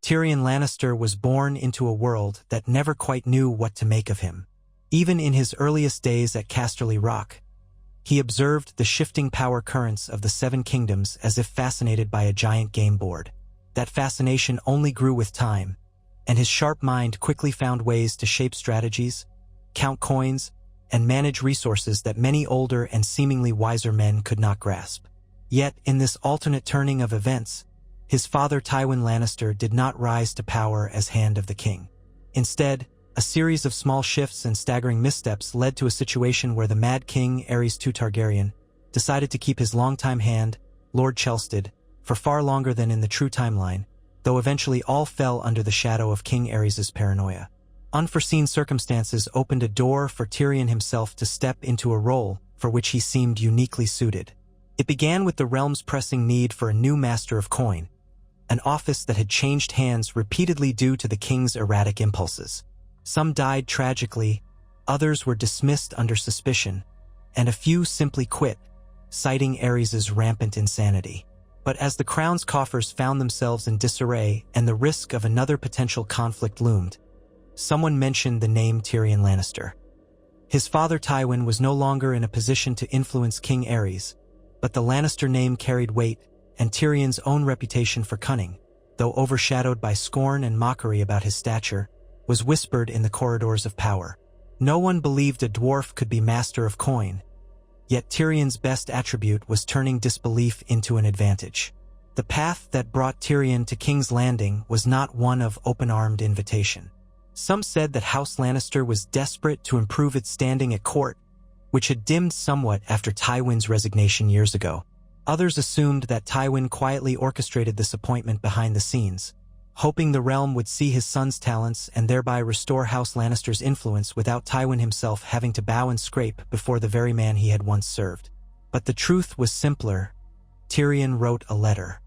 Tyrion Lannister was born into a world that never quite knew what to make of him. Even in his earliest days at Casterly Rock, he observed the shifting power currents of the Seven Kingdoms as if fascinated by a giant game board. That fascination only grew with time, and his sharp mind quickly found ways to shape strategies, count coins, and manage resources that many older and seemingly wiser men could not grasp. Yet, in this alternate turning of events, his father Tywin Lannister did not rise to power as Hand of the King. Instead, a series of small shifts and staggering missteps led to a situation where the Mad King Aerys II Targaryen decided to keep his longtime hand, Lord Chelsted, for far longer than in the true timeline, though eventually all fell under the shadow of King Aerys' paranoia. Unforeseen circumstances opened a door for Tyrion himself to step into a role for which he seemed uniquely suited. It began with the realm's pressing need for a new master of coin, an office that had changed hands repeatedly due to the king's erratic impulses. Some died tragically, others were dismissed under suspicion, and a few simply quit, citing Aerys' rampant insanity. But as the crown's coffers found themselves in disarray and the risk of another potential conflict loomed, someone mentioned the name Tyrion Lannister. His father Tywin was no longer in a position to influence King Aerys, but the Lannister name carried weight, and Tyrion's own reputation for cunning, though overshadowed by scorn and mockery about his stature, was whispered in the corridors of power. No one believed a dwarf could be master of coin, yet Tyrion's best attribute was turning disbelief into an advantage. The path that brought Tyrion to King's Landing was not one of open-armed invitation. Some said that House Lannister was desperate to improve its standing at court, which had dimmed somewhat after Tywin's resignation years ago. Others assumed that Tywin quietly orchestrated this appointment behind the scenes, hoping the realm would see his son's talents and thereby restore House Lannister's influence without Tywin himself having to bow and scrape before the very man he had once served. But the truth was simpler. Tyrion wrote a letter.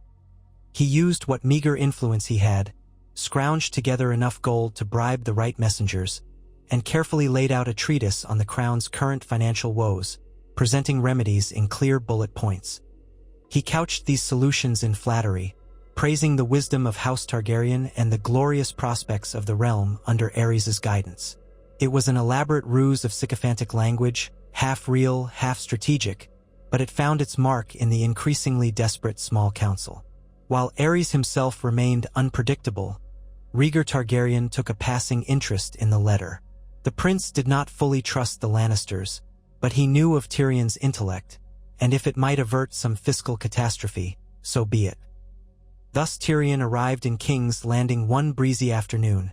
He used what meager influence he had, scrounged together enough gold to bribe the right messengers, and carefully laid out a treatise on the crown's current financial woes, presenting remedies in clear bullet points. He couched these solutions in flattery, praising the wisdom of House Targaryen and the glorious prospects of the realm under Aerys' guidance. It was an elaborate ruse of sycophantic language, half real, half strategic, but it found its mark in the increasingly desperate small council. While Aerys himself remained unpredictable, Rhaegar Targaryen took a passing interest in the letter. The prince did not fully trust the Lannisters, but he knew of Tyrion's intellect, and if it might avert some fiscal catastrophe, so be it. Thus Tyrion arrived in King's Landing one breezy afternoon,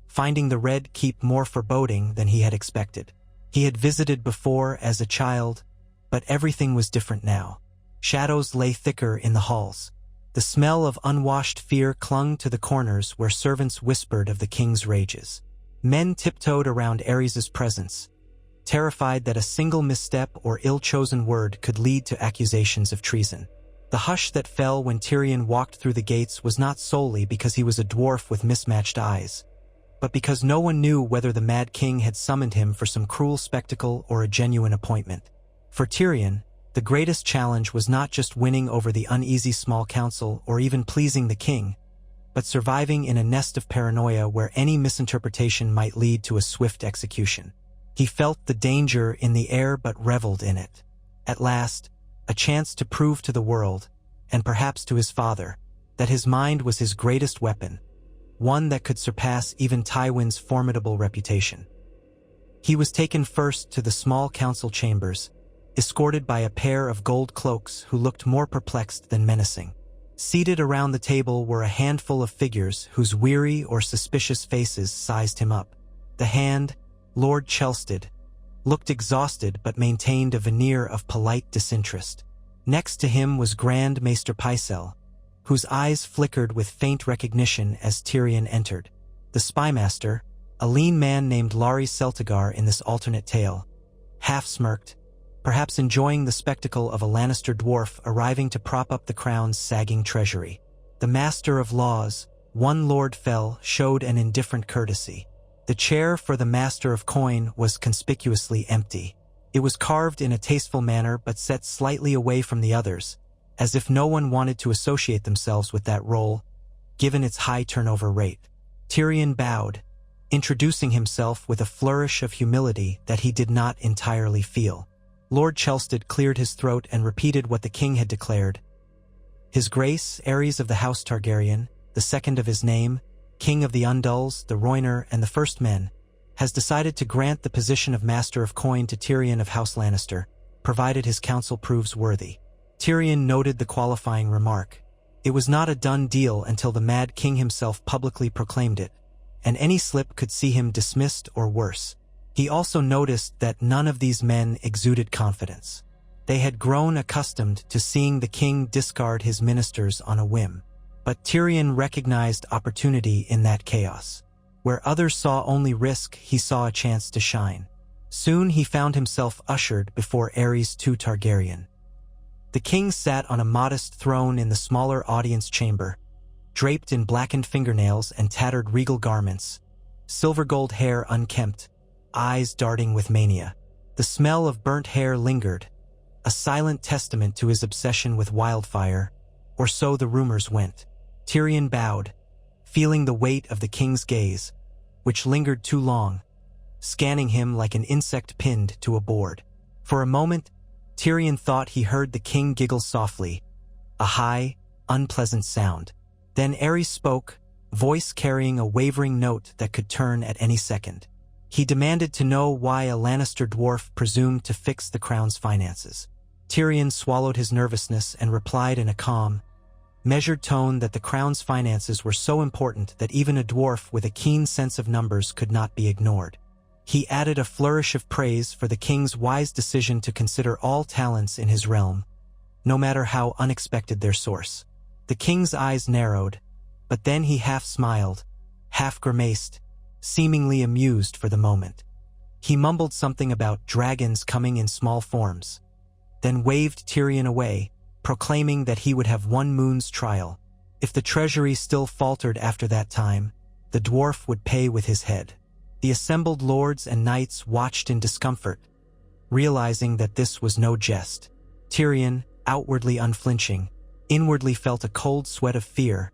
finding the Red Keep more foreboding than he had expected. He had visited before as a child, but everything was different now. Shadows lay thicker in the halls. The smell of unwashed fear clung to the corners where servants whispered of the king's rages. Men tiptoed around Aerys' presence, terrified that a single misstep or ill-chosen word could lead to accusations of treason. The hush that fell when Tyrion walked through the gates was not solely because he was a dwarf with mismatched eyes, but because no one knew whether the Mad King had summoned him for some cruel spectacle or a genuine appointment. For Tyrion, the greatest challenge was not just winning over the uneasy small council or even pleasing the king, but surviving in a nest of paranoia where any misinterpretation might lead to a swift execution. He felt the danger in the air but reveled in it. At last, a chance to prove to the world, and perhaps to his father, that his mind was his greatest weapon, one that could surpass even Tywin's formidable reputation. He was taken first to the small council chambers, escorted by a pair of gold cloaks who looked more perplexed than menacing. Seated around the table were a handful of figures whose weary or suspicious faces sized him up. The Hand, Lord Chelsted, looked exhausted but maintained a veneer of polite disinterest. Next to him was Grand Maester Pycelle, whose eyes flickered with faint recognition as Tyrion entered. The Spymaster, a lean man named Larry Celtigar in this alternate tale, half smirked, perhaps enjoying the spectacle of a Lannister dwarf arriving to prop up the crown's sagging treasury. The Master of Laws, one Lord Fell, showed an indifferent courtesy. The chair for the Master of Coin was conspicuously empty. It was carved in a tasteful manner but set slightly away from the others, as if no one wanted to associate themselves with that role, given its high turnover rate. Tyrion bowed, introducing himself with a flourish of humility that he did not entirely feel. Lord Chelstead cleared his throat and repeated what the king had declared. His Grace, Aerys of the House Targaryen, the second of his name, King of the Undulls, the Rhoynar, and the First Men, has decided to grant the position of Master of Coin to Tyrion of House Lannister, provided his counsel proves worthy. Tyrion noted the qualifying remark. It was not a done deal until the Mad King himself publicly proclaimed it, and any slip could see him dismissed or worse. He also noticed that none of these men exuded confidence. They had grown accustomed to seeing the king discard his ministers on a whim. But Tyrion recognized opportunity in that chaos. Where others saw only risk, he saw a chance to shine. Soon he found himself ushered before Aerys II Targaryen. The king sat on a modest throne in the smaller audience chamber, draped in blackened fingernails and tattered regal garments, silver gold hair unkempt, eyes darting with mania. The smell of burnt hair lingered, a silent testament to his obsession with wildfire, or so the rumors went. Tyrion bowed, feeling the weight of the king's gaze, which lingered too long, scanning him like an insect pinned to a board. For a moment, Tyrion thought he heard the king giggle softly, a high, unpleasant sound. Then Aerys spoke, voice carrying a wavering note that could turn at any second. He demanded to know why a Lannister dwarf presumed to fix the crown's finances. Tyrion swallowed his nervousness and replied in a calm, measured tone that the crown's finances were so important that even a dwarf with a keen sense of numbers could not be ignored. He added a flourish of praise for the king's wise decision to consider all talents in his realm, no matter how unexpected their source. The king's eyes narrowed, but then he half smiled, half grimaced, seemingly amused for the moment. He mumbled something about dragons coming in small forms, then waved Tyrion away, proclaiming that he would have one moon's trial. If the treasury still faltered after that time, the dwarf would pay with his head. The assembled lords and knights watched in discomfort, realizing that this was no jest. Tyrion, outwardly unflinching, inwardly felt a cold sweat of fear,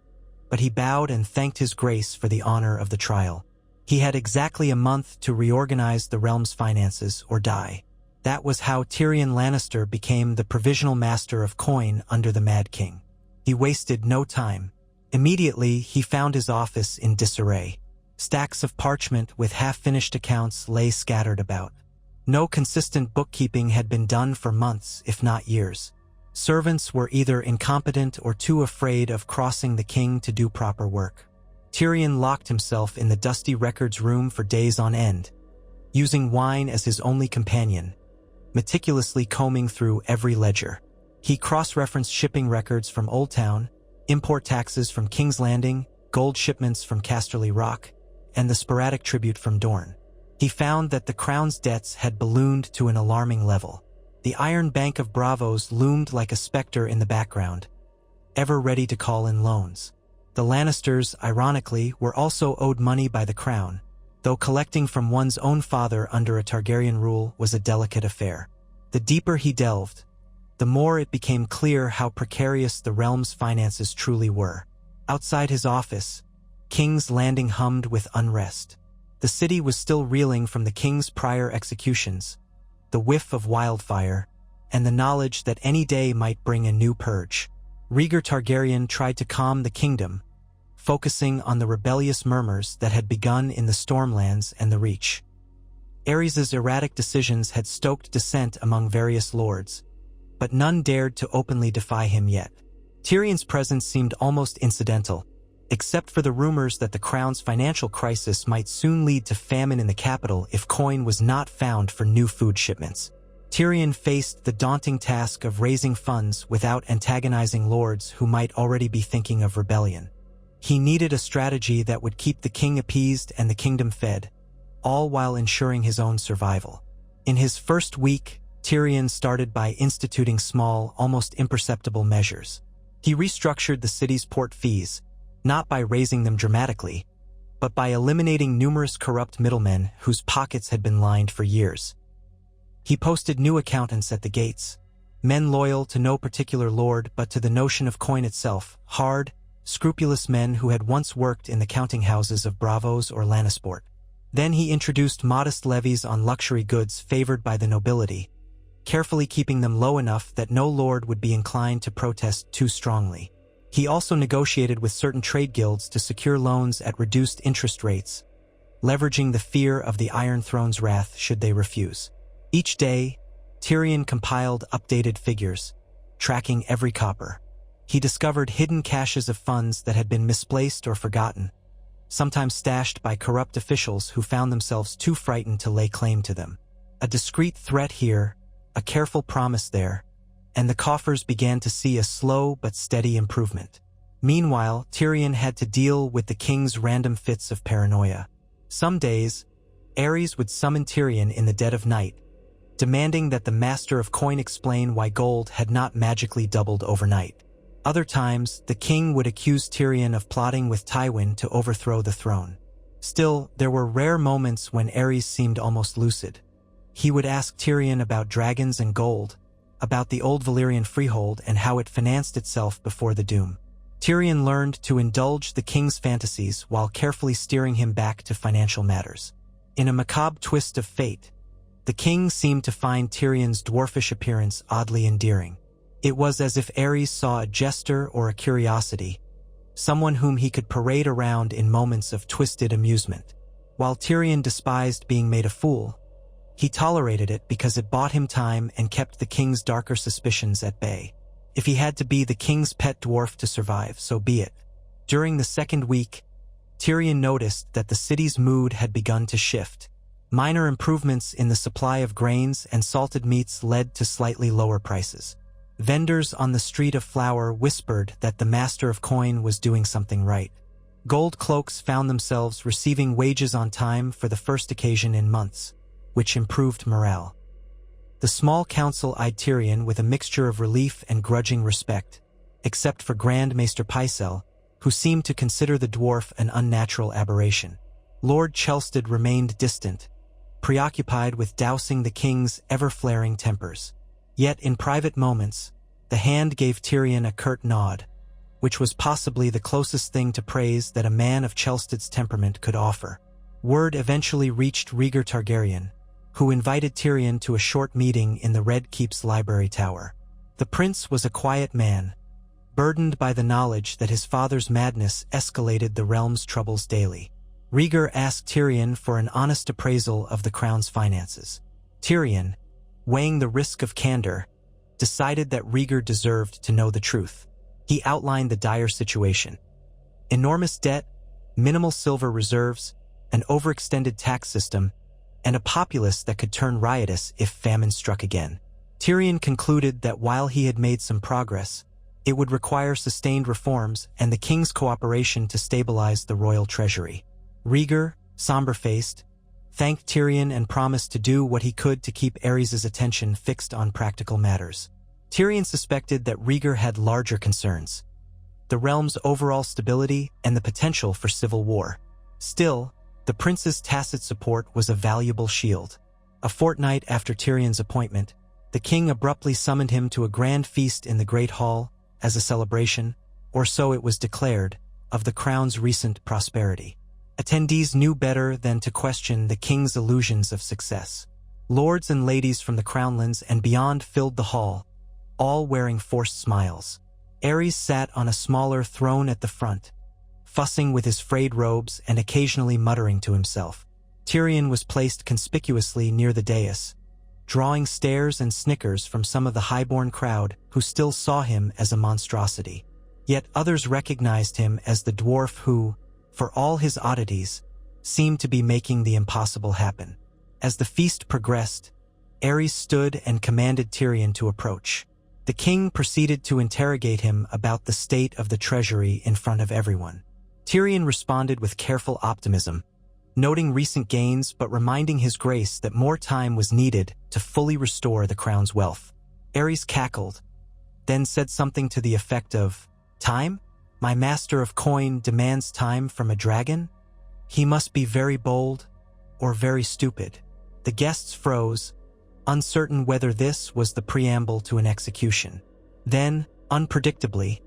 but he bowed and thanked his grace for the honor of the trial. He had exactly a month to reorganize the realm's finances or die. That was how Tyrion Lannister became the provisional master of coin under the Mad King. He wasted no time. Immediately, he found his office in disarray. Stacks of parchment with half-finished accounts lay scattered about. No consistent bookkeeping had been done for months, if not years. Servants were either incompetent or too afraid of crossing the king to do proper work. Tyrion locked himself in the dusty records room for days on end, using wine as his only companion, meticulously combing through every ledger. He cross-referenced shipping records from Old Town, import taxes from King's Landing, gold shipments from Casterly Rock, and the sporadic tribute from Dorne. He found that the crown's debts had ballooned to an alarming level. The Iron Bank of Bravos loomed like a specter in the background, ever ready to call in loans. The Lannisters, ironically, were also owed money by the crown, though collecting from one's own father under a Targaryen rule was a delicate affair. The deeper he delved, the more it became clear how precarious the realm's finances truly were. Outside his office, King's Landing hummed with unrest. The city was still reeling from the king's prior executions, the whiff of wildfire, and the knowledge that any day might bring a new purge. Rhaegar Targaryen tried to calm the kingdom, focusing on the rebellious murmurs that had begun in the Stormlands and the Reach. Aerys's erratic decisions had stoked dissent among various lords, but none dared to openly defy him yet. Tyrion's presence seemed almost incidental, except for the rumors that the crown's financial crisis might soon lead to famine in the capital if coin was not found for new food shipments. Tyrion faced the daunting task of raising funds without antagonizing lords who might already be thinking of rebellion. He needed a strategy that would keep the king appeased and the kingdom fed, all while ensuring his own survival. In his first week, Tyrion started by instituting small, almost imperceptible measures. He restructured the city's port fees, not by raising them dramatically, but by eliminating numerous corrupt middlemen whose pockets had been lined for years. He posted new accountants at the gates, men loyal to no particular lord but to the notion of coin itself, hard, scrupulous men who had once worked in the counting houses of Bravos or Lannisport. Then he introduced modest levies on luxury goods favored by the nobility, carefully keeping them low enough that no lord would be inclined to protest too strongly. He also negotiated with certain trade guilds to secure loans at reduced interest rates, leveraging the fear of the Iron Throne's wrath should they refuse. Each day, Tyrion compiled updated figures, tracking every copper. He discovered hidden caches of funds that had been misplaced or forgotten, sometimes stashed by corrupt officials who found themselves too frightened to lay claim to them. A discreet threat here, a careful promise there, and the coffers began to see a slow but steady improvement. Meanwhile, Tyrion had to deal with the king's random fits of paranoia. Some days, Aerys would summon Tyrion in the dead of night, demanding that the master of coin explain why gold had not magically doubled overnight. Other times, the king would accuse Tyrion of plotting with Tywin to overthrow the throne. Still, there were rare moments when Aerys seemed almost lucid. He would ask Tyrion about dragons and gold, about the old Valyrian freehold and how it financed itself before the doom. Tyrion learned to indulge the king's fantasies while carefully steering him back to financial matters. In a macabre twist of fate, the king seemed to find Tyrion's dwarfish appearance oddly endearing. It was as if Aerys saw a jester or a curiosity, someone whom he could parade around in moments of twisted amusement. While Tyrion despised being made a fool, he tolerated it because it bought him time and kept the king's darker suspicions at bay. If he had to be the king's pet dwarf to survive, so be it. During the second week, Tyrion noticed that the city's mood had begun to shift. Minor improvements in the supply of grains and salted meats led to slightly lower prices. Vendors on the street of flour whispered that the master of coin was doing something right. Gold cloaks found themselves receiving wages on time for the first occasion in months, which improved morale. The small council eyed Tyrion with a mixture of relief and grudging respect, except for Grand Maester Pycelle, who seemed to consider the dwarf an unnatural aberration. Lord Chelstead remained distant, preoccupied with dousing the king's ever-flaring tempers. Yet in private moments, the hand gave Tyrion a curt nod, which was possibly the closest thing to praise that a man of Chelstead's temperament could offer. Word eventually reached Rhaegar Targaryen, who invited Tyrion to a short meeting in the Red Keep's library tower. The prince was a quiet man, burdened by the knowledge that his father's madness escalated the realm's troubles daily. Rhaegar asked Tyrion for an honest appraisal of the crown's finances. Tyrion, weighing the risk of candor, decided that Rhaegar deserved to know the truth. He outlined the dire situation: enormous debt, minimal silver reserves, an overextended tax system, and a populace that could turn riotous if famine struck again. Tyrion concluded that while he had made some progress, it would require sustained reforms and the king's cooperation to stabilize the royal treasury. Rhaegar, somber-faced, thanked Tyrion and promised to do what he could to keep Aerys' attention fixed on practical matters. Tyrion suspected that Rhaegar had larger concerns: the realm's overall stability and the potential for civil war. Still, the prince's tacit support was a valuable shield. A fortnight after Tyrion's appointment, the king abruptly summoned him to a grand feast in the Great Hall as a celebration, or so it was declared, of the crown's recent prosperity. Attendees knew better than to question the king's illusions of success. Lords and ladies from the crownlands and beyond filled the hall, all wearing forced smiles. Aerys sat on a smaller throne at the front, fussing with his frayed robes and occasionally muttering to himself. Tyrion was placed conspicuously near the dais, drawing stares and snickers from some of the highborn crowd who still saw him as a monstrosity. Yet others recognized him as the dwarf who, for all his oddities, seemed to be making the impossible happen. As the feast progressed, Aerys stood and commanded Tyrion to approach. The king proceeded to interrogate him about the state of the treasury in front of everyone. Tyrion responded with careful optimism, noting recent gains but reminding his grace that more time was needed to fully restore the crown's wealth. Aerys cackled, then said something to the effect of, "Time? My master of coin demands time from a dragon? He must be very bold or very stupid." The guests froze, uncertain whether this was the preamble to an execution. Then, unpredictably,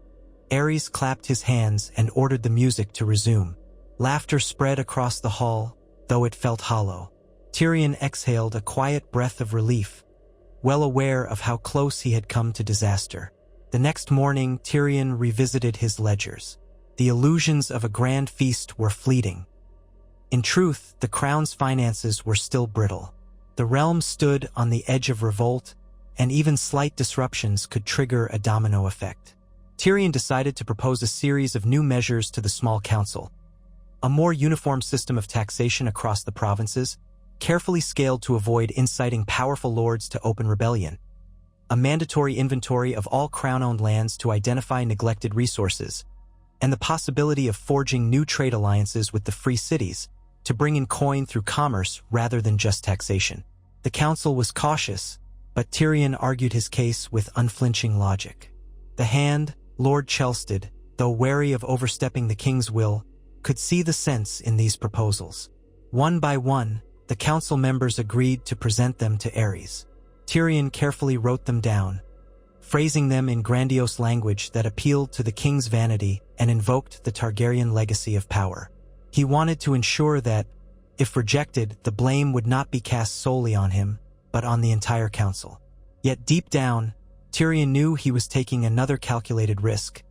Aerys clapped his hands and ordered the music to resume. Laughter spread across the hall, though it felt hollow. Tyrion exhaled a quiet breath of relief, well aware of how close he had come to disaster. The next morning, Tyrion revisited his ledgers. The illusions of a grand feast were fleeting. In truth, the crown's finances were still brittle. The realm stood on the edge of revolt, and even slight disruptions could trigger a domino effect. Tyrion decided to propose a series of new measures to the small council. A more uniform system of taxation across the provinces, carefully scaled to avoid inciting powerful lords to open rebellion. A mandatory inventory of all crown-owned lands to identify neglected resources, and the possibility of forging new trade alliances with the free cities to bring in coin through commerce rather than just taxation. The council was cautious, but Tyrion argued his case with unflinching logic. The Hand, Lord Chelsted, though wary of overstepping the king's will, could see the sense in these proposals. One by one, the council members agreed to present them to Aerys. Tyrion carefully wrote them down, phrasing them in grandiose language that appealed to the king's vanity and invoked the Targaryen legacy of power. He wanted to ensure that, if rejected, the blame would not be cast solely on him, but on the entire council. Yet deep down, Tyrion knew he was taking another calculated risk,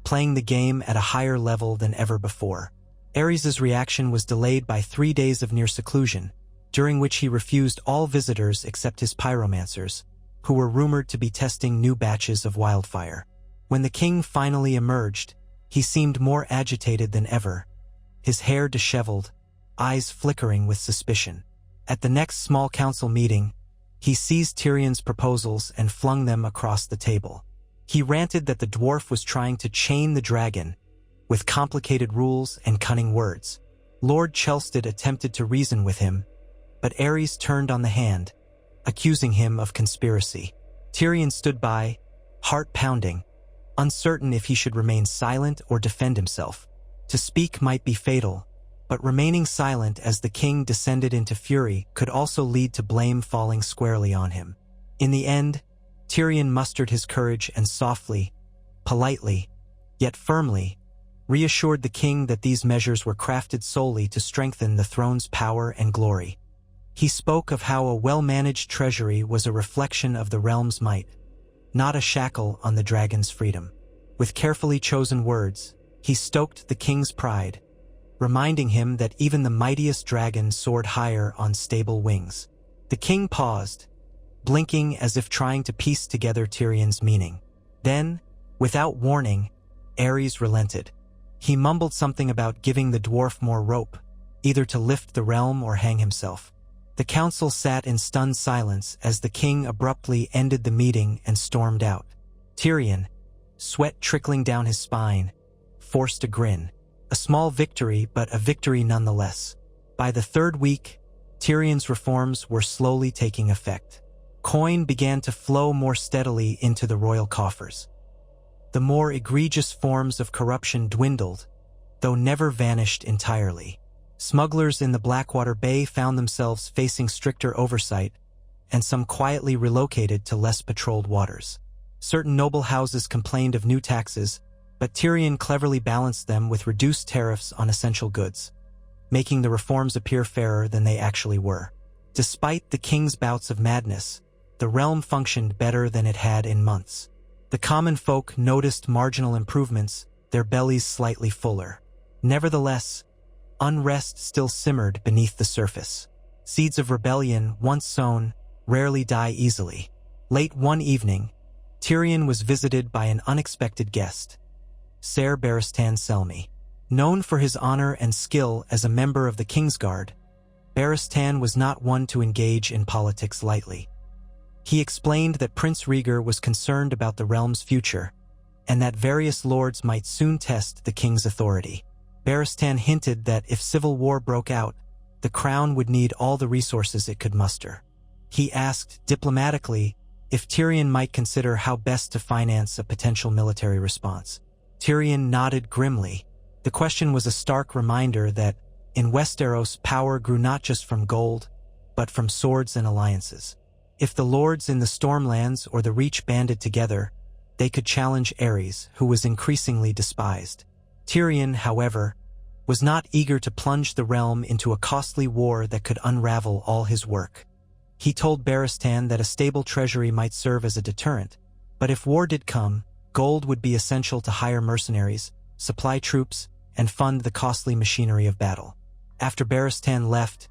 playing the game at a higher level than ever before. Aerys' reaction was delayed by 3 days of near seclusion, during which he refused all visitors except his pyromancers, who were rumored to be testing new batches of wildfire. When the king finally emerged, he seemed more agitated than ever, his hair disheveled, eyes flickering with suspicion. At the next small council meeting, he seized Tyrion's proposals and flung them across the table. He ranted that the dwarf was trying to chain the dragon, with complicated rules and cunning words. Lord Chelsted attempted to reason with him, but Aerys turned on the Hand, accusing him of conspiracy. Tyrion stood by, heart pounding, uncertain if he should remain silent or defend himself. To speak might be fatal, but remaining silent as the king descended into fury could also lead to blame falling squarely on him. In the end, Tyrion mustered his courage and softly, politely, yet firmly, reassured the king that these measures were crafted solely to strengthen the throne's power and glory. He spoke of how a well-managed treasury was a reflection of the realm's might, not a shackle on the dragon's freedom. With carefully chosen words, he stoked the king's pride, reminding him that even the mightiest dragon soared higher on stable wings. The king paused, blinking as if trying to piece together Tyrion's meaning. Then, without warning, Aerys relented. He mumbled something about giving the dwarf more rope, either to lift the realm or hang himself. The council sat in stunned silence as the king abruptly ended the meeting and stormed out. Tyrion, sweat trickling down his spine, forced a grin. A small victory, but a victory nonetheless. By the third week, Tyrion's reforms were slowly taking effect. Coin began to flow more steadily into the royal coffers. The more egregious forms of corruption dwindled, though never vanished entirely. Smugglers in the Blackwater Bay found themselves facing stricter oversight, and some quietly relocated to less patrolled waters. Certain noble houses complained of new taxes, but Tyrion cleverly balanced them with reduced tariffs on essential goods, making the reforms appear fairer than they actually were. Despite the king's bouts of madness, the realm functioned better than it had in months. The common folk noticed marginal improvements, their bellies slightly fuller. Nevertheless, unrest still simmered beneath the surface. Seeds of rebellion, once sown, rarely die easily. Late one evening, Tyrion was visited by an unexpected guest, Ser Barristan Selmy. Known for his honor and skill as a member of the Kingsguard, Barristan was not one to engage in politics lightly. He explained that Prince Rhaegar was concerned about the realm's future, and that various lords might soon test the king's authority. Barristan hinted that if civil war broke out, the crown would need all the resources it could muster. He asked diplomatically if Tyrion might consider how best to finance a potential military response. Tyrion nodded grimly. The question was a stark reminder that, in Westeros, power grew not just from gold, but from swords and alliances. If the lords in the Stormlands or the Reach banded together, they could challenge Ares, who was increasingly despised. Tyrion, however, was not eager to plunge the realm into a costly war that could unravel all his work. He told Barristan that a stable treasury might serve as a deterrent, but if war did come, gold would be essential to hire mercenaries, supply troops, and fund the costly machinery of battle. After Barristan left,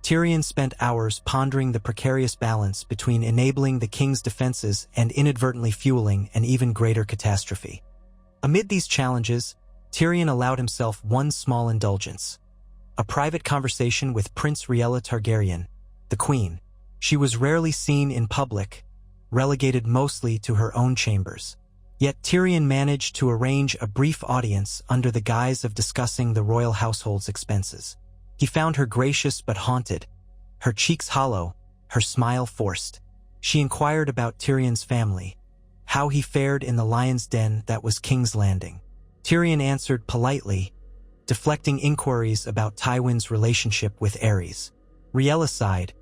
Tyrion spent hours pondering the precarious balance between enabling the king's defenses and inadvertently fueling an even greater catastrophe. Amid these challenges, Tyrion allowed himself one small indulgence: a private conversation with Prince Rhaella Targaryen, the Queen. She was rarely seen in public, relegated mostly to her own chambers. Yet Tyrion managed to arrange a brief audience under the guise of discussing the royal household's expenses. He found her gracious but haunted, her cheeks hollow, her smile forced. She inquired about Tyrion's family, how he fared in the lion's den that was King's Landing. Tyrion answered politely, deflecting inquiries about Tywin's relationship with Ares. Rhaella sighed,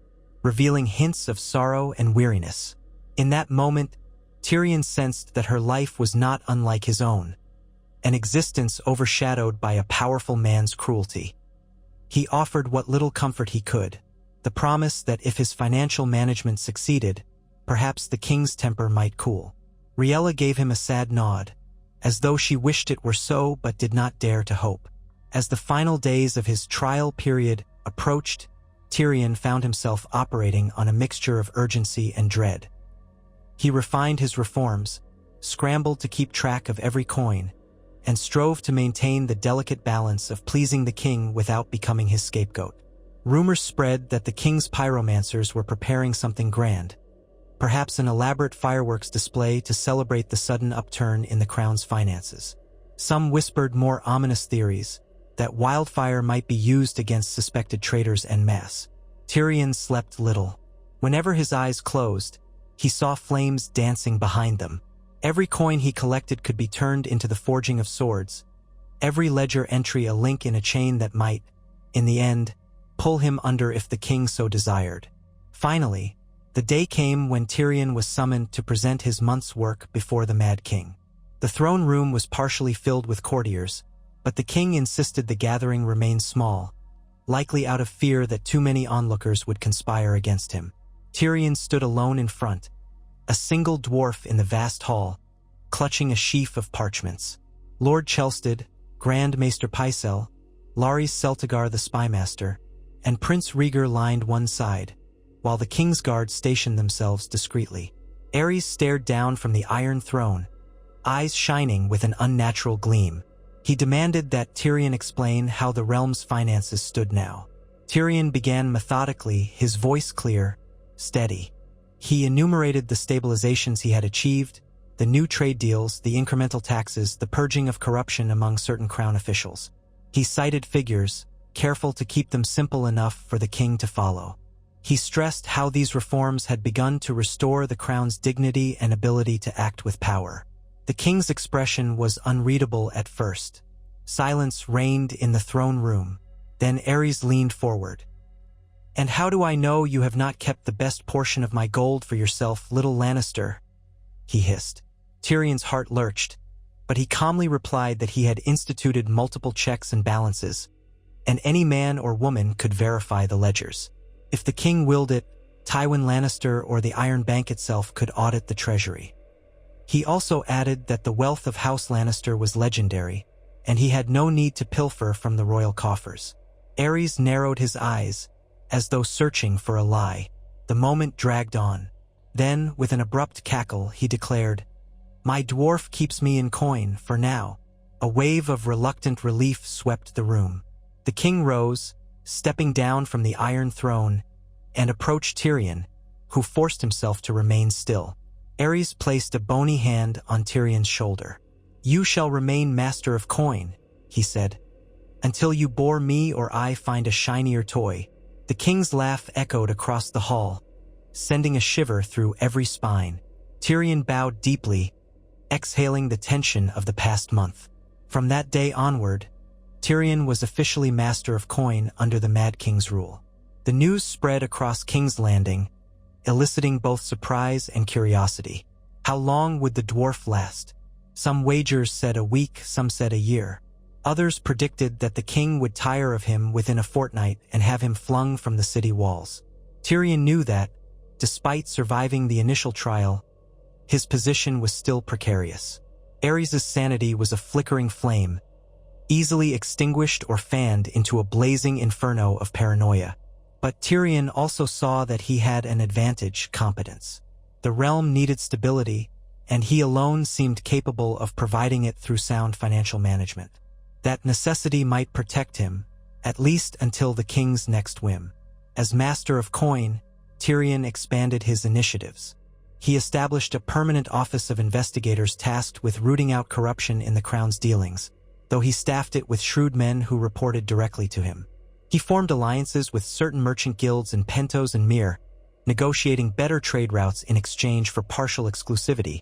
revealing hints of sorrow and weariness. In that moment, Tyrion sensed that her life was not unlike his own, an existence overshadowed by a powerful man's cruelty. He offered what little comfort he could, the promise that if his financial management succeeded, perhaps the king's temper might cool. Rhaella gave him a sad nod, as though she wished it were so but did not dare to hope. As the final days of his trial period approached, Tyrion found himself operating on a mixture of urgency and dread. He refined his reforms, scrambled to keep track of every coin, and strove to maintain the delicate balance of pleasing the king without becoming his scapegoat. Rumors spread that the king's pyromancers were preparing something grand, perhaps an elaborate fireworks display to celebrate the sudden upturn in the crown's finances. Some whispered more ominous theories, that wildfire might be used against suspected traitors en masse. Tyrion slept little. Whenever his eyes closed, he saw flames dancing behind them. Every coin he collected could be turned into the forging of swords, every ledger entry a link in a chain that might, in the end, pull him under if the king so desired. Finally, the day came when Tyrion was summoned to present his month's work before the Mad King. The throne room was partially filled with courtiers, but the king insisted the gathering remain small, likely out of fear that too many onlookers would conspire against him. Tyrion stood alone in front, a single dwarf in the vast hall, clutching a sheaf of parchments. Lord Chelsted, Grand Maester Pycelle, Larys Celtigar the Spymaster, and Prince Rhaegar lined one side, while the king's guards stationed themselves discreetly. Ares stared down from the Iron Throne, eyes shining with an unnatural gleam. He demanded that Tyrion explain how the realm's finances stood now. Tyrion began methodically, his voice clear, steady. He enumerated the stabilizations he had achieved, the new trade deals, the incremental taxes, the purging of corruption among certain crown officials. He cited figures, careful to keep them simple enough for the king to follow. He stressed how these reforms had begun to restore the crown's dignity and ability to act with power. The king's expression was unreadable at first. Silence reigned in the throne room. Then Ares leaned forward. "And how do I know you have not kept the best portion of my gold for yourself, little Lannister?" he hissed. Tyrion's heart lurched, but he calmly replied that he had instituted multiple checks and balances, and any man or woman could verify the ledgers. If the king willed it, Tywin Lannister or the Iron Bank itself could audit the treasury. He also added that the wealth of House Lannister was legendary, and he had no need to pilfer from the royal coffers. Ares narrowed his eyes, as though searching for a lie. The moment dragged on. Then, with an abrupt cackle, he declared, "My dwarf keeps me in coin, for now." A wave of reluctant relief swept the room. The king rose, stepping down from the Iron Throne, and approached Tyrion, who forced himself to remain still. Ares placed a bony hand on Tyrion's shoulder. "You shall remain master of coin," he said, "until you bore me or I find a shinier toy." The king's laugh echoed across the hall, sending a shiver through every spine. Tyrion bowed deeply, exhaling the tension of the past month. From that day onward, Tyrion was officially master of coin under the Mad King's rule. The news spread across King's Landing, eliciting both surprise and curiosity. How long would the dwarf last? Some wagers said a week, some said a year. Others predicted that the king would tire of him within a fortnight and have him flung from the city walls. Tyrion knew that, despite surviving the initial trial, his position was still precarious. Aerys' sanity was a flickering flame, easily extinguished or fanned into a blazing inferno of paranoia. But Tyrion also saw that he had an advantage: competence. The realm needed stability, and he alone seemed capable of providing it through sound financial management. That necessity might protect him, at least until the king's next whim. As master of coin, Tyrion expanded his initiatives. He established a permanent office of investigators tasked with rooting out corruption in the crown's dealings, though he staffed it with shrewd men who reported directly to him. He formed alliances with certain merchant guilds in Pentos and Myr, negotiating better trade routes in exchange for partial exclusivity,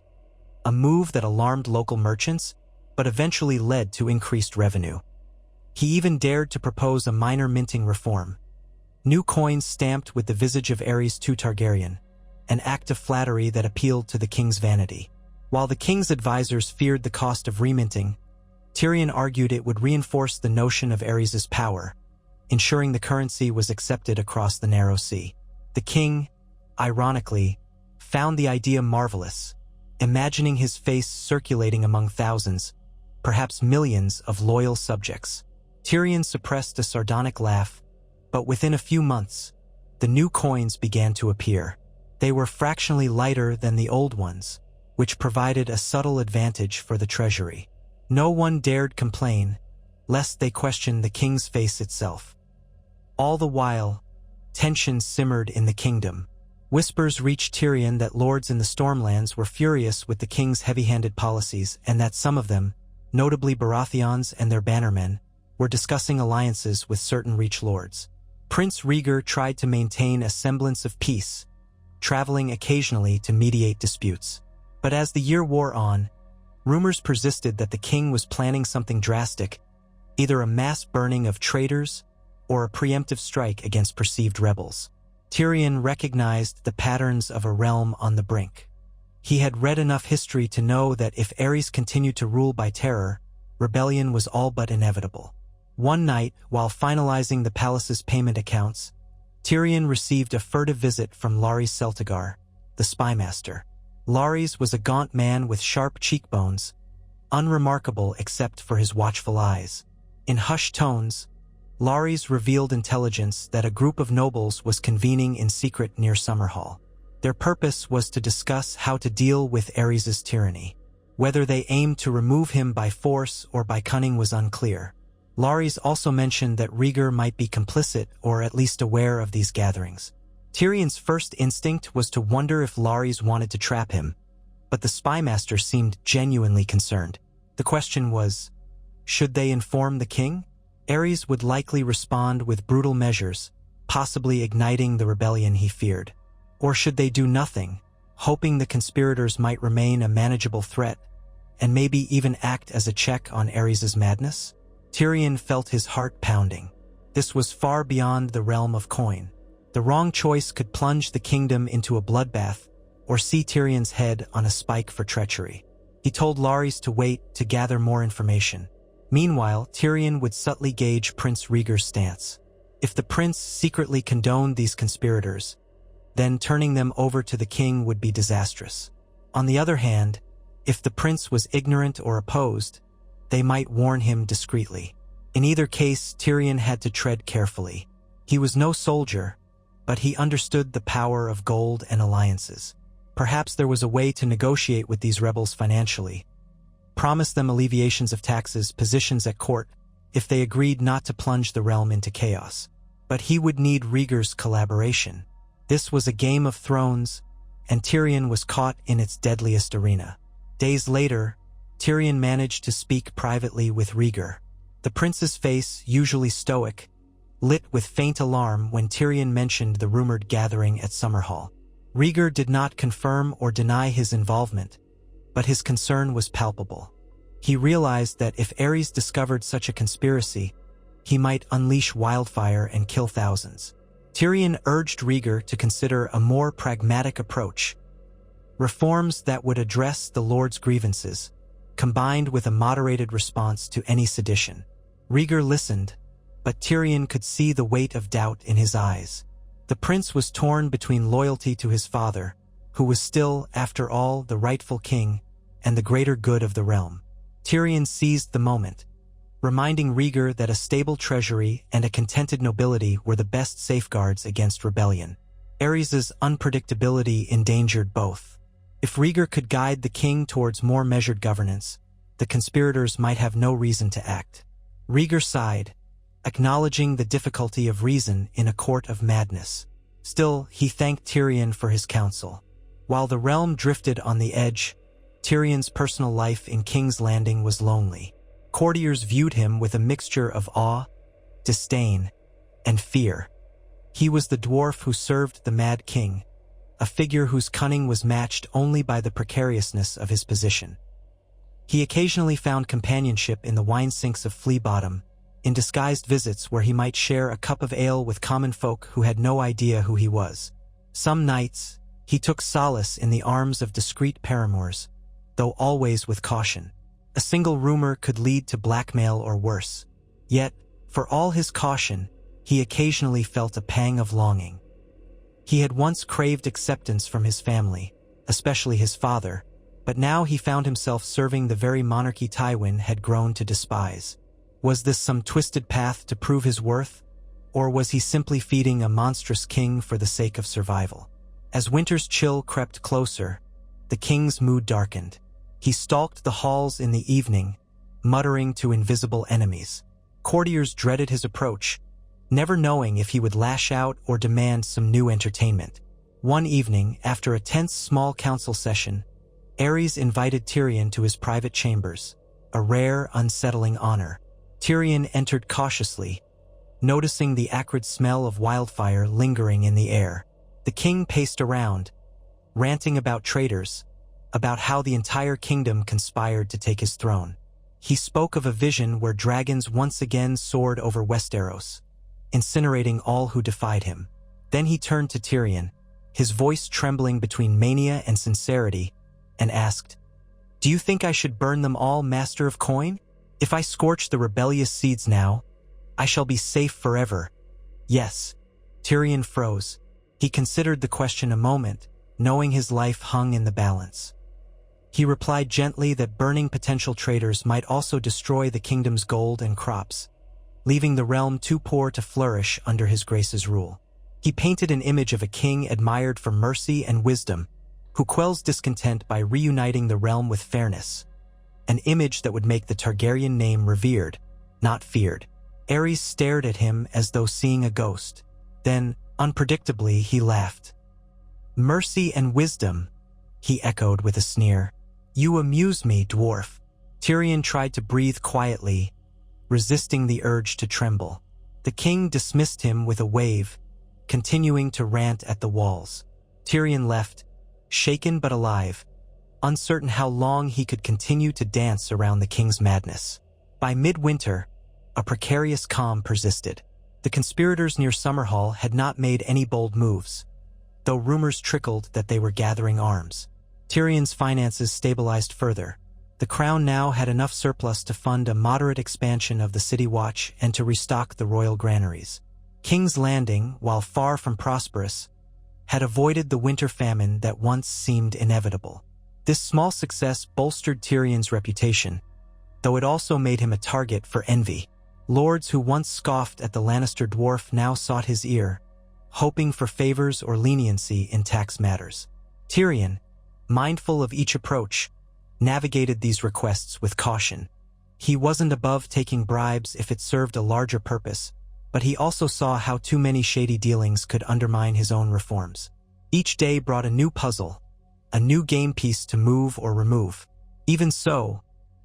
a move that alarmed local merchants, but eventually led to increased revenue. He even dared to propose a minor minting reform. New coins stamped with the visage of Aerys II Targaryen, an act of flattery that appealed to the king's vanity. While the king's advisors feared the cost of reminting, Tyrion argued it would reinforce the notion of Aerys' power, ensuring the currency was accepted across the narrow sea. The king, ironically, found the idea marvelous, imagining his face circulating among thousands, perhaps millions of loyal subjects. Tyrion suppressed a sardonic laugh, but within a few months, the new coins began to appear. They were fractionally lighter than the old ones, which provided a subtle advantage for the treasury. No one dared complain, lest they question the king's face itself. All the while, tension simmered in the kingdom. Whispers reached Tyrion that lords in the Stormlands were furious with the king's heavy-handed policies and that some of them, notably Baratheons and their bannermen, were discussing alliances with certain Reach lords. Prince Rhaegar tried to maintain a semblance of peace, traveling occasionally to mediate disputes. But as the year wore on, rumors persisted that the king was planning something drastic, either a mass burning of traitors or a preemptive strike against perceived rebels. Tyrion recognized the patterns of a realm on the brink. He had read enough history to know that if Aerys continued to rule by terror, rebellion was all but inevitable. One night, while finalizing the palace's payment accounts, Tyrion received a furtive visit from Larys Celtigar, the spymaster. Larys was a gaunt man with sharp cheekbones, unremarkable except for his watchful eyes. In hushed tones, Larys revealed intelligence that a group of nobles was convening in secret near Summerhall. Their purpose was to discuss how to deal with Aerys' tyranny. Whether they aimed to remove him by force or by cunning was unclear. Larys also mentioned that Rhaegar might be complicit or at least aware of these gatherings. Tyrion's first instinct was to wonder if Larys wanted to trap him, but the spymaster seemed genuinely concerned. The question was, should they inform the king? Aerys would likely respond with brutal measures, possibly igniting the rebellion he feared. Or should they do nothing, hoping the conspirators might remain a manageable threat, and maybe even act as a check on Aerys' madness? Tyrion felt his heart pounding. This was far beyond the realm of coin. The wrong choice could plunge the kingdom into a bloodbath, or see Tyrion's head on a spike for treachery. He told Larys to wait to gather more information. Meanwhile, Tyrion would subtly gauge Prince Rhaegar's stance. If the prince secretly condoned these conspirators, then turning them over to the king would be disastrous. On the other hand, if the prince was ignorant or opposed, they might warn him discreetly. In either case, Tyrion had to tread carefully. He was no soldier, but he understood the power of gold and alliances. Perhaps there was a way to negotiate with these rebels financially, promise them alleviations of taxes, positions at court, if they agreed not to plunge the realm into chaos. But he would need Rhaegar's collaboration. This was a Game of Thrones, and Tyrion was caught in its deadliest arena. Days later, Tyrion managed to speak privately with Rhaegar. The prince's face, usually stoic, lit with faint alarm when Tyrion mentioned the rumored gathering at Summerhall. Rhaegar did not confirm or deny his involvement, but his concern was palpable. He realized that if Aerys discovered such a conspiracy, he might unleash wildfire and kill thousands. Tyrion urged Rhaegar to consider a more pragmatic approach, reforms that would address the Lord's grievances, combined with a moderated response to any sedition. Rhaegar listened, but Tyrion could see the weight of doubt in his eyes. The prince was torn between loyalty to his father, who was still, after all, the rightful king, and the greater good of the realm. Tyrion seized the moment, reminding Rhaegar that a stable treasury and a contented nobility were the best safeguards against rebellion. Aerys's unpredictability endangered both. If Rhaegar could guide the king towards more measured governance, the conspirators might have no reason to act. Rhaegar sighed, acknowledging the difficulty of reason in a court of madness. Still, he thanked Tyrion for his counsel. While the realm drifted on the edge, Tyrion's personal life in King's Landing was lonely. Courtiers viewed him with a mixture of awe, disdain, and fear. He was the dwarf who served the Mad King, a figure whose cunning was matched only by the precariousness of his position. He occasionally found companionship in the wine-sinks of Flea Bottom, in disguised visits where he might share a cup of ale with common folk who had no idea who he was. Some nights, he took solace in the arms of discreet paramours, though always with caution. A single rumor could lead to blackmail or worse. Yet, for all his caution, he occasionally felt a pang of longing. He had once craved acceptance from his family, especially his father, but now he found himself serving the very monarchy Tywin had grown to despise. Was this some twisted path to prove his worth, or was he simply feeding a monstrous king for the sake of survival? As winter's chill crept closer, the king's mood darkened. He stalked the halls in the evening, muttering to invisible enemies. Courtiers dreaded his approach, never knowing if he would lash out or demand some new entertainment. One evening, after a tense small council session, Aerys invited Tyrion to his private chambers, a rare, unsettling honor. Tyrion entered cautiously, noticing the acrid smell of wildfire lingering in the air. The king paced around, ranting about traitors, about how the entire kingdom conspired to take his throne. He spoke of a vision where dragons once again soared over Westeros, incinerating all who defied him. Then he turned to Tyrion, his voice trembling between mania and sincerity, and asked, "Do you think I should burn them all, Master of Coin? If I scorch the rebellious seeds now, I shall be safe forever." "Yes." Tyrion froze. He considered the question a moment, knowing his life hung in the balance. He replied gently that burning potential traitors might also destroy the kingdom's gold and crops, leaving the realm too poor to flourish under his grace's rule. He painted an image of a king admired for mercy and wisdom, who quells discontent by reuniting the realm with fairness, an image that would make the Targaryen name revered, not feared. Aerys stared at him as though seeing a ghost. Then, unpredictably, he laughed. "Mercy and wisdom," he echoed with a sneer. "You amuse me, dwarf." Tyrion tried to breathe quietly, resisting the urge to tremble. The king dismissed him with a wave, continuing to rant at the walls. Tyrion left, shaken but alive, uncertain how long he could continue to dance around the king's madness. By midwinter, a precarious calm persisted. The conspirators near Summerhall had not made any bold moves, though rumors trickled that they were gathering arms. Tyrion's finances stabilized further. The crown now had enough surplus to fund a moderate expansion of the city watch and to restock the royal granaries. King's Landing, while far from prosperous, had avoided the winter famine that once seemed inevitable. This small success bolstered Tyrion's reputation, though it also made him a target for envy. Lords who once scoffed at the Lannister dwarf now sought his ear, hoping for favors or leniency in tax matters. Tyrion, mindful of each approach, navigated these requests with caution. He wasn't above taking bribes if it served a larger purpose, but he also saw how too many shady dealings could undermine his own reforms. Each day brought a new puzzle, a new game piece to move or remove. Even so,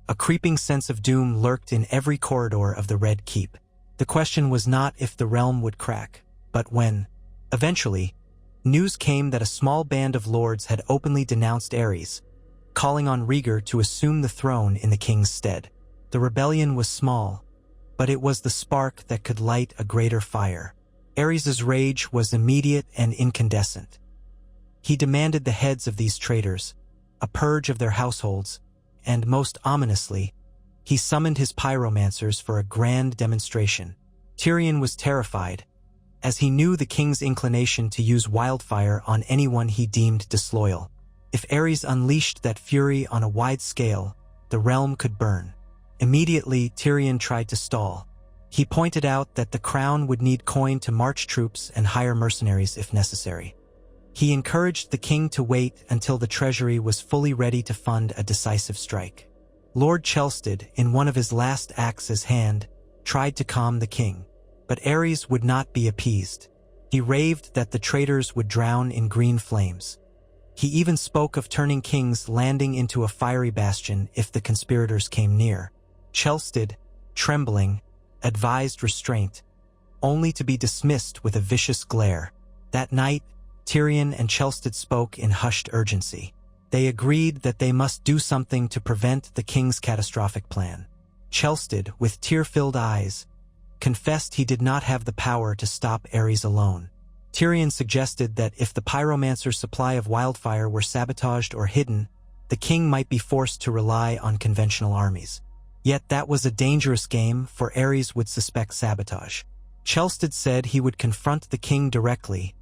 a creeping sense of doom lurked in every corridor of the Red Keep. The question was not if the realm would crack, but when. Eventually, news came that a small band of lords had openly denounced Aerys, calling on Rhaegar to assume the throne in the king's stead. The rebellion was small, but it was the spark that could light a greater fire. Aerys's rage was immediate and incandescent. He demanded the heads of these traitors, a purge of their households, and, most ominously, he summoned his pyromancers for a grand demonstration. Tyrion was terrified, as he knew the king's inclination to use wildfire on anyone he deemed disloyal. If Aerys unleashed that fury on a wide scale, the realm could burn. Immediately, Tyrion tried to stall. He pointed out that the crown would need coin to march troops and hire mercenaries if necessary. He encouraged the king to wait until the treasury was fully ready to fund a decisive strike. Lord Chelstead, in one of his last acts as Hand, tried to calm the king, but Aerys would not be appeased. He raved that the traitors would drown in green flames. He even spoke of turning King's Landing into a fiery bastion if the conspirators came near. Chelstead, trembling, advised restraint, only to be dismissed with a vicious glare. That night, Tyrion and Chelstead spoke in hushed urgency. They agreed that they must do something to prevent the king's catastrophic plan. Chelstead, with tear-filled eyes, confessed he did not have the power to stop Aerys alone. Tyrion suggested that if the pyromancer's supply of wildfire were sabotaged or hidden, the king might be forced to rely on conventional armies. Yet that was a dangerous game, for Aerys would suspect sabotage. Chelstead said he would confront the king directly,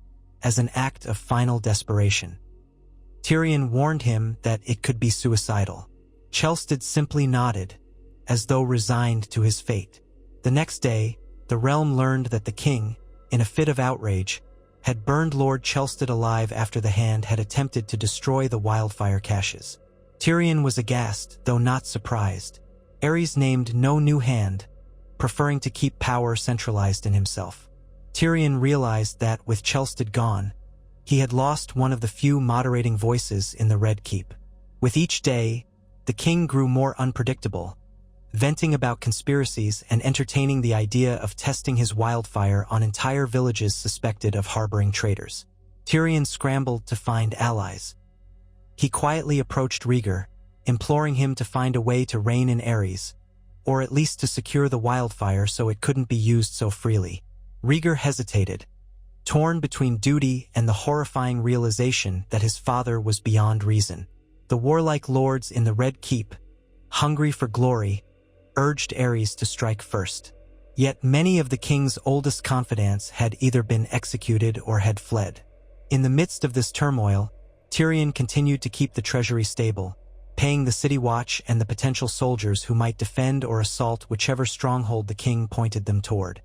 as an act of final desperation. Tyrion warned him that it could be suicidal. Chelstead simply nodded, as though resigned to his fate. The next day, the realm learned that the king, in a fit of outrage, had burned Lord Chelstead alive after the Hand had attempted to destroy the wildfire caches. Tyrion was aghast, though not surprised. Aerys named no new Hand, preferring to keep power centralized in himself. Tyrion realized that, with Chelstead gone, he had lost one of the few moderating voices in the Red Keep. With each day, the king grew more unpredictable, venting about conspiracies and entertaining the idea of testing his wildfire on entire villages suspected of harboring traitors. Tyrion scrambled to find allies. He quietly approached Rhaegar, imploring him to find a way to rein in Aerys, or at least to secure the wildfire so it couldn't be used so freely. Rhaegar hesitated, torn between duty and the horrifying realization that his father was beyond reason. The warlike lords in the Red Keep, hungry for glory, urged Aerys to strike first. Yet many of the king's oldest confidants had either been executed or had fled. In the midst of this turmoil, Tyrion continued to keep the treasury stable, paying the city watch and the potential soldiers who might defend or assault whichever stronghold the king pointed them toward.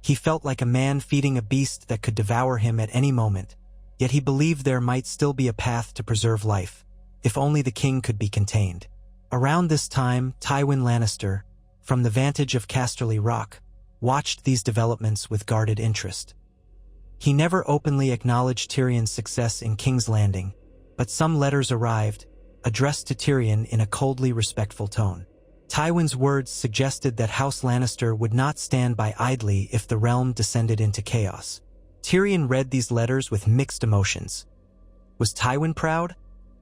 He felt like a man feeding a beast that could devour him at any moment, yet he believed there might still be a path to preserve life, if only the king could be contained. Around this time, Tywin Lannister, from the vantage of Casterly Rock, watched these developments with guarded interest. He never openly acknowledged Tyrion's success in King's Landing, but some letters arrived, addressed to Tyrion in a coldly respectful tone. Tywin's words suggested that House Lannister would not stand by idly if the realm descended into chaos. Tyrion read these letters with mixed emotions. Was Tywin proud,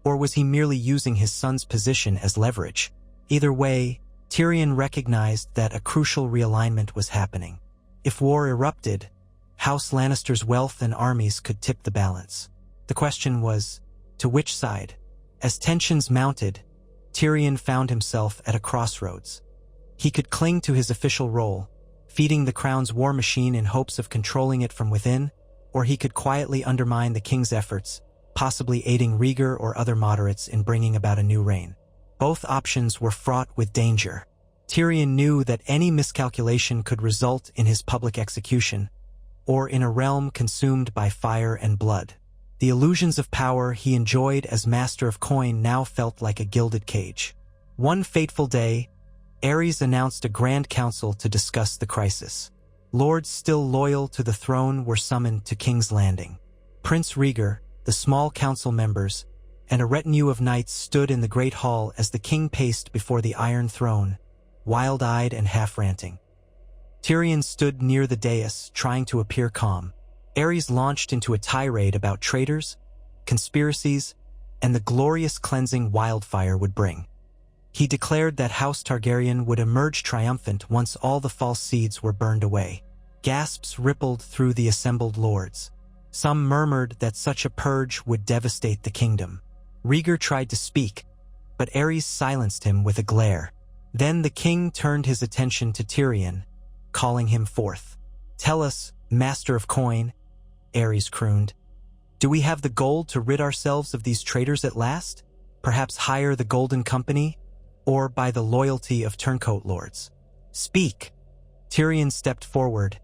or was he merely using his son's position as leverage? Either way, Tyrion recognized that a crucial realignment was happening. If war erupted, House Lannister's wealth and armies could tip the balance. The question was, to which side? As tensions mounted, Tyrion found himself at a crossroads. He could cling to his official role, feeding the crown's war machine in hopes of controlling it from within, or he could quietly undermine the king's efforts, possibly aiding Rhaegar or other moderates in bringing about a new reign. Both options were fraught with danger. Tyrion knew that any miscalculation could result in his public execution, or in a realm consumed by fire and blood. The illusions of power he enjoyed as Master of Coin now felt like a gilded cage. One fateful day, Aerys announced a grand council to discuss the crisis. Lords still loyal to the throne were summoned to King's Landing. Prince Rhaegar, the small council members, and a retinue of knights stood in the great hall as the king paced before the Iron Throne, wild-eyed and half-ranting. Tyrion stood near the dais, trying to appear calm. Aerys launched into a tirade about traitors, conspiracies, and the glorious cleansing wildfire would bring. He declared that House Targaryen would emerge triumphant once all the false seeds were burned away. Gasps rippled through the assembled lords. Some murmured that such a purge would devastate the kingdom. Rhaegar tried to speak, but Aerys silenced him with a glare. Then the king turned his attention to Tyrion, calling him forth. "Tell us, Master of Coin," Aerys crooned. "Do we have the gold to rid ourselves of these traitors at last? Perhaps hire the Golden Company? Or by the loyalty of turncoat lords? Speak!" Tyrion stepped forward,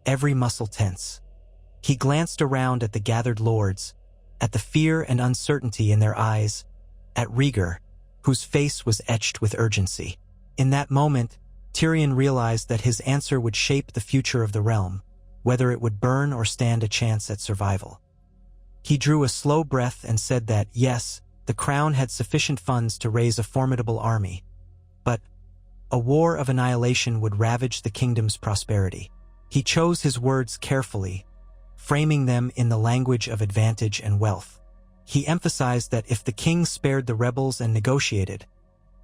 every muscle tense. He glanced around at the gathered lords, at the fear and uncertainty in their eyes, at Rhaegar, whose face was etched with urgency. In that moment, Tyrion realized that his answer would shape the future of the realm, whether it would burn or stand a chance at survival. He drew a slow breath and said that, yes, the crown had sufficient funds to raise a formidable army, but a war of annihilation would ravage the kingdom's prosperity. He chose his words carefully, framing them in the language of advantage and wealth. He emphasized that if the king spared the rebels and negotiated,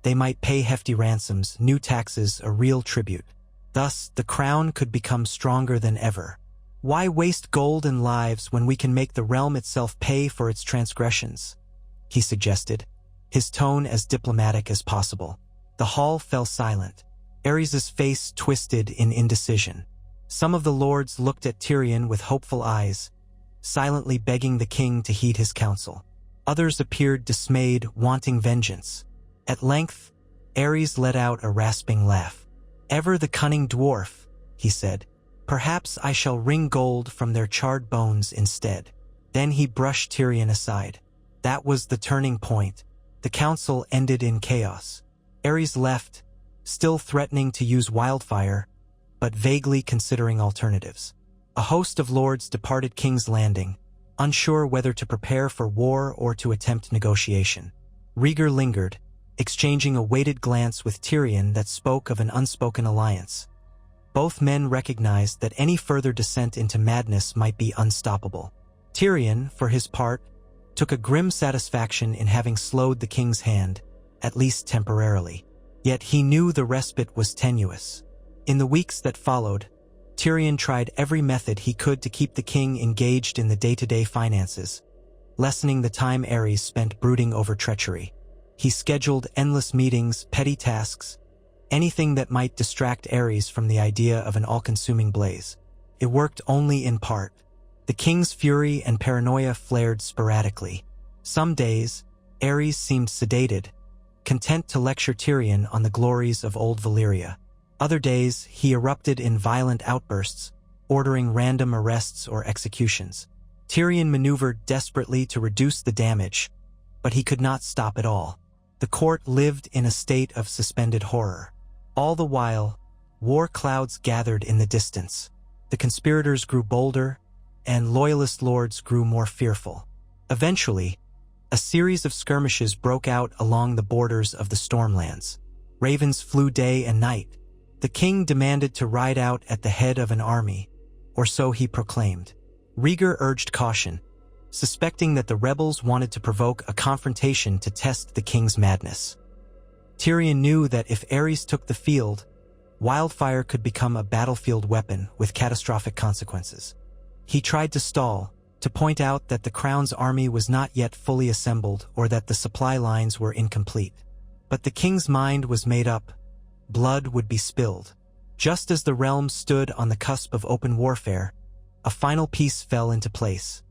they might pay hefty ransoms, new taxes, a real tribute. Thus, the crown could become stronger than ever. Why waste gold and lives when we can make the realm itself pay for its transgressions? He suggested, his tone as diplomatic as possible. The hall fell silent. Aerys's face twisted in indecision. Some of the lords looked at Tyrion with hopeful eyes, silently begging the king to heed his counsel. Others appeared dismayed, wanting vengeance. At length, Aerys let out a rasping laugh. "Ever the cunning dwarf," he said. "Perhaps I shall wring gold from their charred bones instead." Then he brushed Tyrion aside. That was the turning point. The council ended in chaos. Aerys left, still threatening to use wildfire, but vaguely considering alternatives. A host of lords departed King's Landing, unsure whether to prepare for war or to attempt negotiation. Rhaegar lingered, exchanging a weighted glance with Tyrion that spoke of an unspoken alliance. Both men recognized that any further descent into madness might be unstoppable. Tyrion, for his part, took a grim satisfaction in having slowed the king's hand, at least temporarily. Yet he knew the respite was tenuous. In the weeks that followed, Tyrion tried every method he could to keep the king engaged in the day-to-day finances, lessening the time Aerys spent brooding over treachery. He scheduled endless meetings, petty tasks, anything that might distract Aerys from the idea of an all-consuming blaze. It worked only in part. The king's fury and paranoia flared sporadically. Some days, Aerys seemed sedated, content to lecture Tyrion on the glories of old Valyria. Other days, he erupted in violent outbursts, ordering random arrests or executions. Tyrion maneuvered desperately to reduce the damage, but he could not stop it all. The court lived in a state of suspended horror. All the while, war clouds gathered in the distance. The conspirators grew bolder, and loyalist lords grew more fearful. Eventually, a series of skirmishes broke out along the borders of the Stormlands. Ravens flew day and night. The king demanded to ride out at the head of an army, or so he proclaimed. Rhaegar urged caution, suspecting that the rebels wanted to provoke a confrontation to test the king's madness. Tyrion knew that if Aerys took the field, wildfire could become a battlefield weapon with catastrophic consequences. He tried to stall, to point out that the crown's army was not yet fully assembled or that the supply lines were incomplete. But the king's mind was made up. Blood would be spilled. Just as the realm stood on the cusp of open warfare, a final piece fell into place.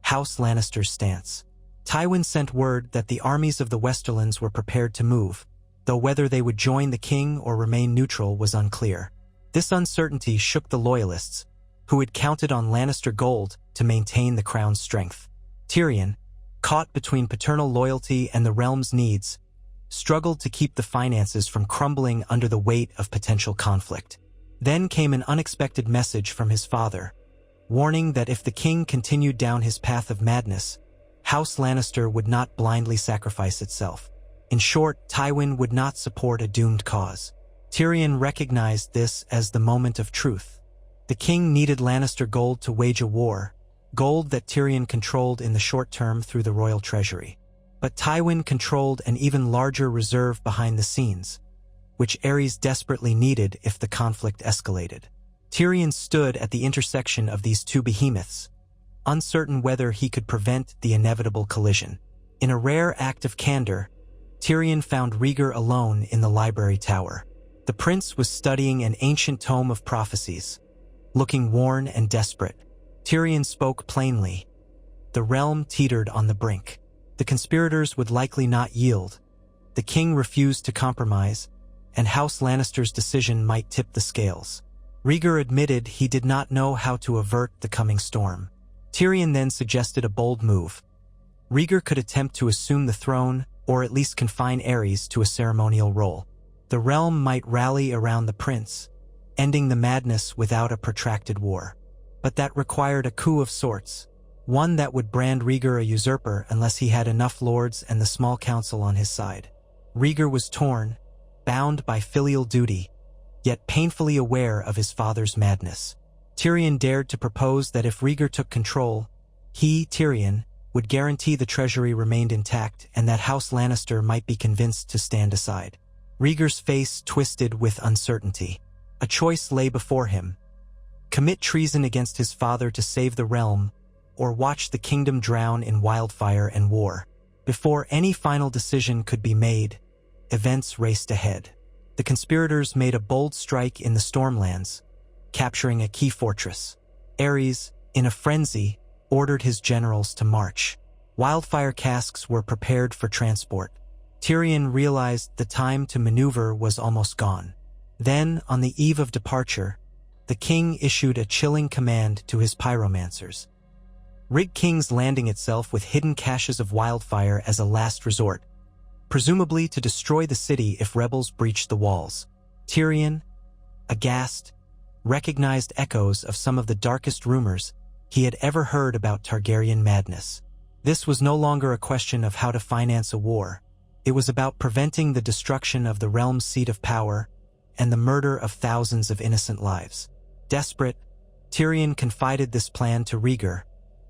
House Lannister's stance. Tywin sent word that the armies of the Westerlands were prepared to move, though whether they would join the king or remain neutral was unclear. This uncertainty shook the loyalists, who had counted on Lannister gold to maintain the crown's strength. Tyrion, caught between paternal loyalty and the realm's needs, struggled to keep the finances from crumbling under the weight of potential conflict. Then came an unexpected message from his father, warning that if the king continued down his path of madness, House Lannister would not blindly sacrifice itself. In short, Tywin would not support a doomed cause. Tyrion recognized this as the moment of truth. The king needed Lannister gold to wage a war, gold that Tyrion controlled in the short term through the royal treasury. But Tywin controlled an even larger reserve behind the scenes, which Aerys desperately needed if the conflict escalated. Tyrion stood at the intersection of these two behemoths, uncertain whether he could prevent the inevitable collision. In a rare act of candor, Tyrion found Rhaegar alone in the library tower. The prince was studying an ancient tome of prophecies. Looking worn and desperate, Tyrion spoke plainly. The realm teetered on the brink. The conspirators would likely not yield. The king refused to compromise, and House Lannister's decision might tip the scales. Rhaegar admitted he did not know how to avert the coming storm. Tyrion then suggested a bold move. Rhaegar could attempt to assume the throne, or at least confine Aerys to a ceremonial role. The realm might rally around the prince, ending the madness without a protracted war. But that required a coup of sorts, one that would brand Rhaegar a usurper unless he had enough lords and the small council on his side. Rhaegar was torn, bound by filial duty, yet painfully aware of his father's madness. Tyrion dared to propose that if Rhaegar took control, he, Tyrion, would guarantee the treasury remained intact and that House Lannister might be convinced to stand aside. Rhaegar's face twisted with uncertainty. A choice lay before him. Commit treason against his father to save the realm, or watch the kingdom drown in wildfire and war. Before any final decision could be made, events raced ahead. The conspirators made a bold strike in the Stormlands, capturing a key fortress. Aerys, in a frenzy, ordered his generals to march. Wildfire casks were prepared for transport. Tyrion realized the time to maneuver was almost gone. Then, on the eve of departure, the king issued a chilling command to his pyromancers. Rig King's Landing itself with hidden caches of wildfire as a last resort, presumably to destroy the city if rebels breached the walls. Tyrion, aghast, recognized echoes of some of the darkest rumors he had ever heard about Targaryen madness. This was no longer a question of how to finance a war. It was about preventing the destruction of the realm's seat of power and the murder of thousands of innocent lives. Desperate, Tyrion confided this plan to Rhaegar,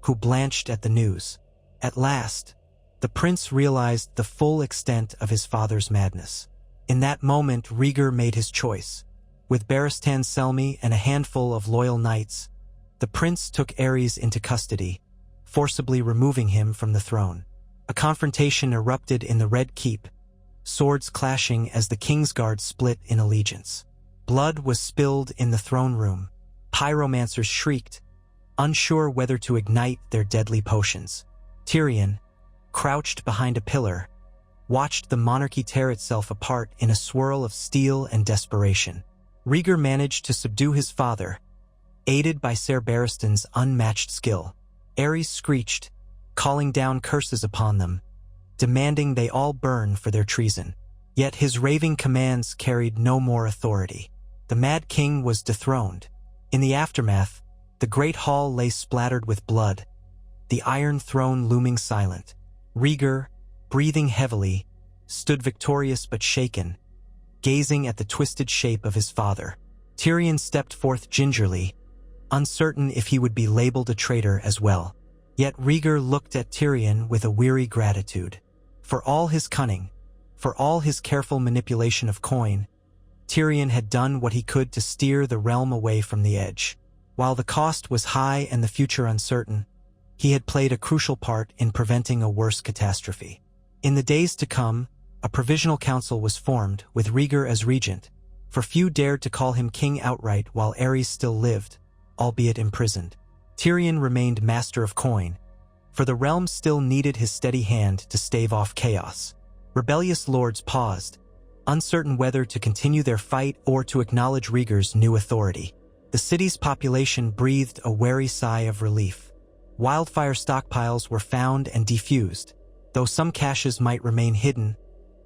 who blanched at the news. At last, the prince realized the full extent of his father's madness. In that moment, Rhaegar made his choice. With Barristan Selmy and a handful of loyal knights, the prince took Aerys into custody, forcibly removing him from the throne. A confrontation erupted in the Red Keep, swords clashing as the Kingsguard split in allegiance. Blood was spilled in the throne room. Pyromancers shrieked, unsure whether to ignite their deadly potions. Tyrion, crouched behind a pillar, watched the monarchy tear itself apart in a swirl of steel and desperation. Rhaegar managed to subdue his father, aided by Ser Barristan's unmatched skill. Aerys screeched, calling down curses upon them, demanding they all burn for their treason. Yet his raving commands carried no more authority. The Mad King was dethroned. In the aftermath, the Great Hall lay splattered with blood, the Iron Throne looming silent. Rhaegar, breathing heavily, stood victorious but shaken, gazing at the twisted shape of his father. Tyrion stepped forth gingerly, uncertain if he would be labeled a traitor as well. Yet Rhaegar looked at Tyrion with a weary gratitude. For all his cunning, for all his careful manipulation of coin, Tyrion had done what he could to steer the realm away from the edge. While the cost was high and the future uncertain, he had played a crucial part in preventing a worse catastrophe. In the days to come, a provisional council was formed with Rhaegar as regent, for few dared to call him king outright while Aerys still lived, albeit imprisoned. Tyrion remained master of coin, for the realm still needed his steady hand to stave off chaos. Rebellious lords paused, uncertain whether to continue their fight or to acknowledge Rhaegar's new authority. The city's population breathed a wary sigh of relief. Wildfire stockpiles were found and defused, though some caches might remain hidden,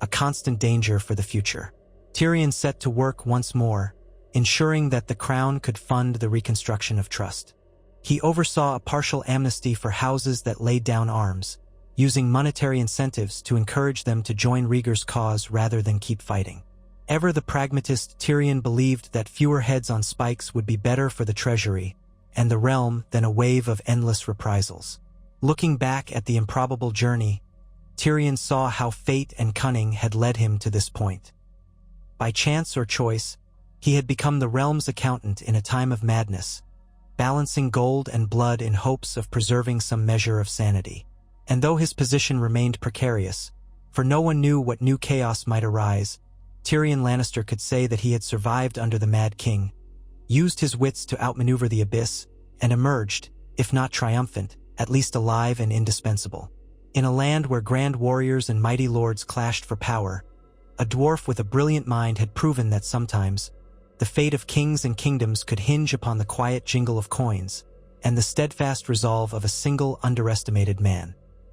a constant danger for the future. Tyrion set to work once more, ensuring that the crown could fund the reconstruction of trust. He oversaw a partial amnesty for houses that laid down arms, using monetary incentives to encourage them to join Rhaegar's cause rather than keep fighting. Ever the pragmatist, Tyrion believed that fewer heads on spikes would be better for the treasury and the realm than a wave of endless reprisals. Looking back at the improbable journey, Tyrion saw how fate and cunning had led him to this point. By chance or choice, he had become the realm's accountant in a time of madness, balancing gold and blood in hopes of preserving some measure of sanity. And though his position remained precarious, for no one knew what new chaos might arise, Tyrion Lannister could say that he had survived under the Mad King, used his wits to outmaneuver the abyss, and emerged, if not triumphant, at least alive and indispensable. In a land where grand warriors and mighty lords clashed for power, a dwarf with a brilliant mind had proven that sometimes the fate of kings and kingdoms could hinge upon the quiet jingle of coins and the steadfast resolve of a single underestimated man.